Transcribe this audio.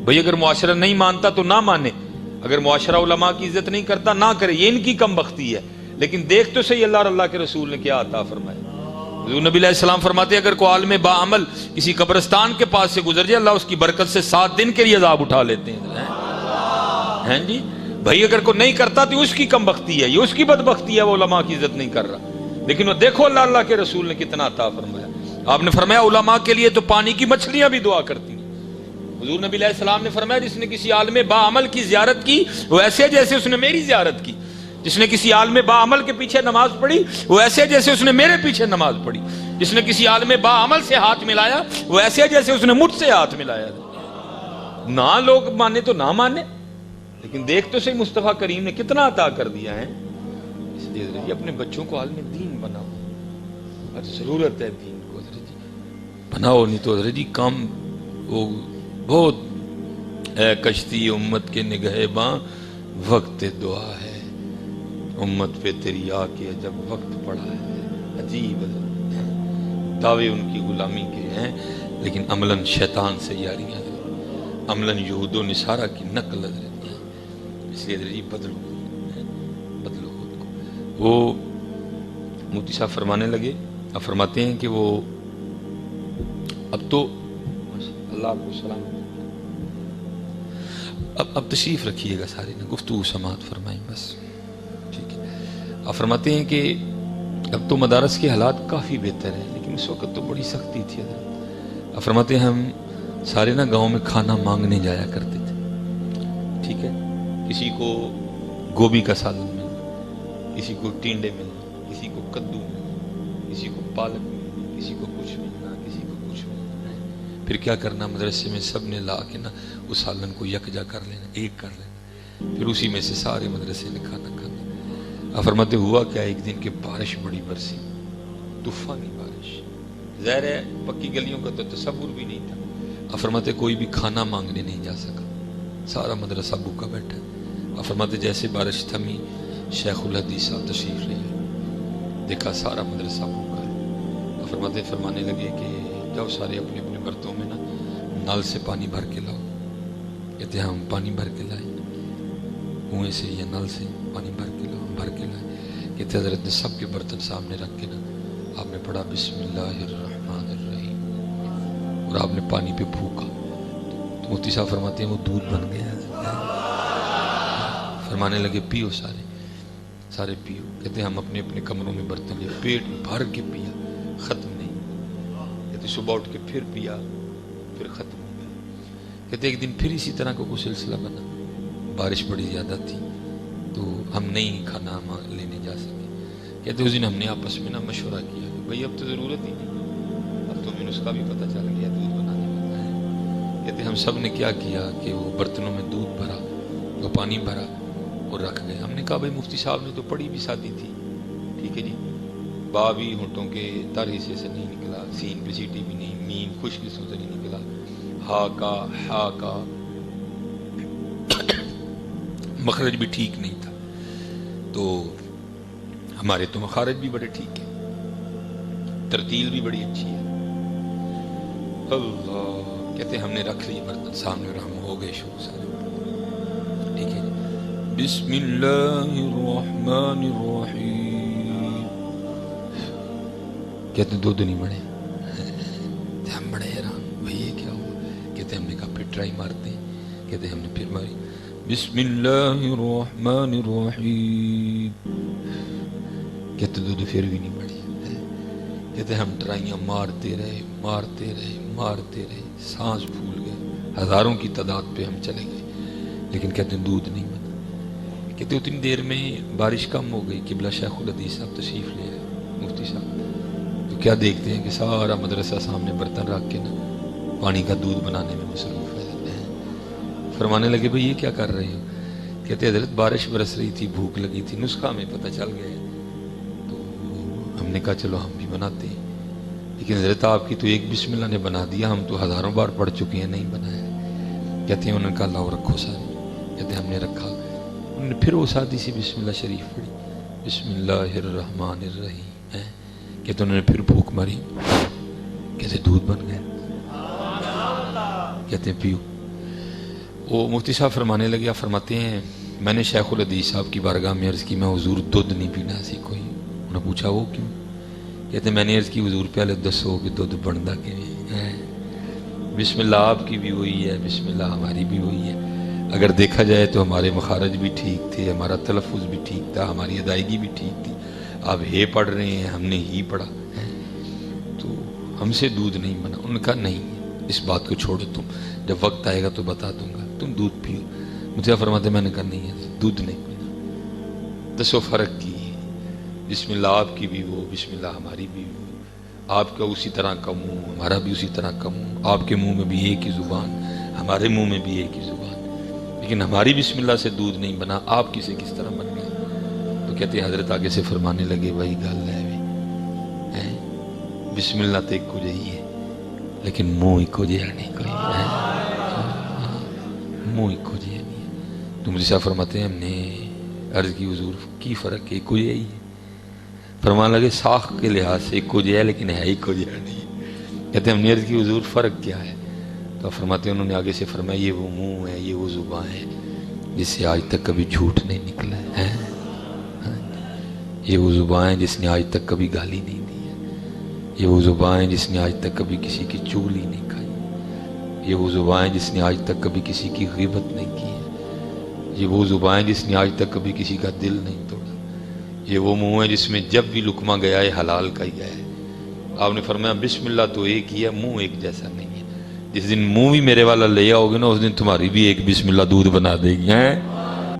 بھئی اگر معاشرہ نہیں مانتا تو نہ مانے، اگر معاشرہ علماء کی عزت نہیں کرتا نہ کرے، یہ ان کی کم بختی ہے. لیکن دیکھ تو صحیح اللہ اور اللہ کے رسول نے کیا عطا فرمایا. حضور نبی علیہ السلام فرماتے ہیں اگر کوئی عالم باعمل کسی قبرستان کے پاس سے گزر جائے، اللہ اس کی برکت سے 7 دن کے لیے عذاب اٹھا لیتے ہیں جی. بھائی اگر کوئی نہیں کرتا تو اس کی کم بختی ہے، یہ اس کی بدبختی ہے، وہ علماء کی عزت نہیں کر رہا. لیکن وہ دیکھو اللہ کے رسول نے کتنا عطا فرمایا. آپ نے فرمایا علماء کے لیے تو پانی کی مچھلیاں بھی دعا کرتی ہیں. حضور نبی علیہ السلام نے فرمایا جس نے کسی عالم باعمل کی زیارت کی وہ ایسے جیسے اس نے میری زیارت کی. جس نے کسی عالم باعمل کے پیچھے نماز پڑھی وہ ایسے جیسے اس نے میرے پیچھے نماز پڑھی. جس نے کسی عالم باعمل سے ہاتھ ملایا وہ ایسے جیسے اس نے مجھ سے ہاتھ ملایا. نہ لوگ مانے تو نہ مانے، لیکن دیکھ تو صحیح مصطفیٰ کریم نے کتنا عطا کر دیا ہے. اس لیے اپنے بچوں کو عالم دین بناؤ، اور ضرورت ہے دین کو بناؤ، نہیں تو حضرت جی کام وہ بہت اے کشتی امت کے نگہباں وقت دعا ہے، امت پہ تیری آ کے جب وقت پڑا ہے. عجیب دعوے ان کی غلامی کے ہیں لیکن عملاً شیطان سے یاریاں، عملاً یہود و نصارہ کی نقل حضرت. اس لیے حضرت جی بدلو خود کو. وہ مفتی صاحب فرمانے لگے، اب فرماتے ہیں کہ وہ اب تو اللہ کو سلام، اب تشریف رکھیے گا سارے نا، گفتگو سماعت فرمائیں بس، ٹھیک ہے. اب فرماتے ہیں کہ اب تو مدارس کے حالات کافی بہتر ہیں لیکن اس وقت تو بڑی سختی تھی حضرت. اب فرماتے ہیں ہم سارے نا گاؤں میں کھانا مانگنے جایا کرتے تھے، ٹھیک ہے. کسی کو گوبھی کا سالن ملنا، کسی کو ٹینڈے ملنا، کسی کو کدو ملنا، کسی کو پالک ملنا، کسی کو کچھ ملنا، کسی کو کچھ ملنا. پھر کیا کرنا، مدرسے میں سب نے لا کے نا اس سالن کو یکجا کر لینا، ایک کر لینا، پھر اسی میں سے سارے مدرسے نے کھانا کھانا. فرماتے ہوا کیا ایک دن کہ بارش بڑی برسی، طوفانی بارش، ظاہر ہے پکی گلیوں کا تو تصور بھی نہیں تھا. فرماتے کوئی بھی کھانا مانگنے نہیں جا سکا، سارا مدرسہ بھوکا بیٹھا. فرماتے جیسے بارش تھمی شیخ الحدیث صاحب تشریف لے آئے، دیکھا سارا مدرسہ بھوکا ہے. فرماتے فرمانے لگے کہ جاؤ سارے اپنے اپنے برتنوں میں نا نل سے پانی بھر کے لاؤ. کہتے ہم پانی بھر کے لائے، کنویں سے یا نل سے پانی بھر کے لاؤ، بھر کے لائے. کہتے حضرت نے سب کے برتن سامنے رکھ کے نا آپ نے پڑھا بسم اللہ الرحمن الرحیم، اور آپ نے پانی پہ پھونکا تو مفتی صاحب فرماتے ہیں وہ دودھ بن گیا. فرمانے لگے پیو سارے پیو. کہتے ہم اپنے اپنے کمروں میں برتن لے پیٹ بھر کے پیا، ختم نہیں. کہتے صبح اٹھ کے پھر پیا، پھر ختم ہو گیا. کہتے ایک دن پھر اسی طرح کا کوئی سلسلہ بنا، بارش بڑی زیادہ تھی تو ہم نہیں کھانا لینے جا سکے. کہتے اس دن ہم نے آپس میں نا مشورہ کیا کہ بھئی اب تو ضرورت ہی نہیں، اب تو ہمیں اس کا بھی پتہ چل گیا دودھ بنانے کا ہے. کہتے ہم سب نے کیا کیا کہ وہ برتنوں میں دودھ بھرا، وہ پانی بھرا اور رکھ گئے. ہم نے کہا بھئی مفتی صاحب نے تو پڑھی بھی سادی تھی، ٹھیک ہے جی، با بھی ہونٹوں کے تر حصے سے نہیں نکلا، سین پہ سیٹی بھی نہیں، میم خشک حصوں سے نہیں نکلا، ہا کا مخرج بھی ٹھیک نہیں تھا. تو ہمارے تو مخارج بھی بڑے ٹھیک ہیں، ترتیل بھی بڑی اچھی ہے. اللہ کہتے ہم نے رکھ لی برتن سامنے اور ہم ہو گئے شروع سارے. ٹھیک ہے بسم اللہ الرحمن الرحیم. کہتے دودھ نہیں بڑھے. ہم بڑے حیران بھئی یہ کیا ہوا. کہتے ہم نے کہا پھر ٹرائی مارتے ہیں. کہتے ہم نے پھر ماری بسم اللہ الرحمن الرحیم. کہتے دودھ پھر بھی نہیں بڑھی. کہتے ہم ٹرائیاں مارتے رہے، سانس پھول گئے، ہزاروں کی تعداد پہ ہم چلے گئے لیکن کہتے ہیں دودھ نہیں بنا. کہتے اتنی دیر میں بارش کم ہو گئی، قبلہ شیخ الحدیث صاحب تشریف لے آئے مفتی صاحب. تو کیا دیکھتے ہیں کہ سارا مدرسہ سامنے برتن رکھ کے نا پانی کا دودھ بنانے میں مصروف ہے. فرمانے لگے بھئی یہ کیا کر رہے ہو. کہتے حضرت بارش برس رہی تھی، بھوک لگی تھی، نسخہ ہمیں پتہ چل گیا تو ہم نے کہا چلو ہم بھی بناتے ہیں. لیکن حضرت آپ کی تو ایک بسم اللہ نے بنا دیا، ہم تو ہزاروں بار پڑھ چکے ہیں، نہیں بنایا. کہتے ہیں انہوں نے کہا لاؤ رکھو سارے. کہتے ہیں ہم نے رکھا. انہوں نے پھر وہ سادی سی بسم اللہ شریف پڑھی بسم اللہ الرحمن الرحیم. کہتے انہوں نے پھر بھوک ماری. کہتے دودھ بن گیا. کہتے ہیں پیو. وہ مفتی صاحب فرمانے لگے، آپ فرماتے ہیں میں نے شیخ الحدیث صاحب کی بارگاہ میں عرض کی میں حضور دودھ نہیں پینا سی کوئی. انہوں نے پوچھا وہ کیوں؟ کہتے میں نے عرض کی حضور پہلے دسو کہ دودھ بنتا کہ بسم اللہ آپ کی بھی وہی ہے، بسم اللہ ہماری بھی وہی ہے. اگر دیکھا جائے تو ہمارے مخارج بھی ٹھیک تھے، ہمارا تلفظ بھی ٹھیک تھا، ہماری ادائیگی بھی ٹھیک تھی. آپ ہے پڑھ رہے ہیں، ہم نے ہی پڑھا تو ہم سے دودھ نہیں بنا. انہوں نے کہا نہیں اس بات کو چھوڑو، تم جب وقت آئے گا تو بتا دوں گا، تم دودھ پیو. مجھے فرماتے میں نے کہا نہیں ہے دودھ نہیں پینا. دسو فرق کی ہے، بسم اللہ آپ کی بھی وہ، بسم اللہ ہماری بھی وہ. آپ کا اسی طرح کا منہ، ہمارا بھی اسی طرح کا منہ. آپ کے منہ میں بھی ایک ہی زبان، ہمارے منہ میں بھی ایک ہی زبان. لیکن ہماری بسم اللہ سے دودھ نہیں بنا، آپ کی سے کس طرح بن گیا؟ تو کہتے ہیں حضرت آگے سے فرمانے لگے وہی گل ہے بسم اللہ تو ایک کو جہی ہے لیکن منہ ایک کو جہا نہیں کوئی منہ ایک کو جہا نہیں ہے. تو مجھے صاحب فرماتے ہیں ہم نے عرض کی حضور کی فرق ایک کو جہی ہے. فرمانے لگے ساخ کے لحاظ سے ایک کو جہا ہے لیکن ہے ایک کو جہا نہیں ہے. کہتے ہیں ہم نے عرض کی حضور فرق کیا ہے؟ تو فرماتے ہیں انہوں نے آگے سے فرمایا یہ وہ منہ ہے، یہ وہ زبان ہے جس سے آج تک کبھی جھوٹ نہیں نکلا ہے. یہ وہ زبان ہے جس نے آج تک کبھی گالی نہیں دی ہے. یہ وہ زبان ہے جس نے آج تک کبھی کسی کی چغلی نہیں کھائی. یہ وہ زبان ہے جس نے آج تک کبھی کسی کی غیبت نہیں کی ہے. یہ وہ زبان ہے جس نے آج تک کبھی کسی کا دل نہیں توڑا. یہ وہ منہ ہے جس میں جب بھی لقمہ گیا ہے حلال کا ہی گیا ہے. آپ نے فرمایا بسم اللہ تو ایک ہی ہے، منہ ایک جیسا نہیں ہے. جس دن منہ بھی میرے والا لے آؤ گے نا اس دن تمہاری بھی ایک بسم اللہ دودھ بنا دے گی.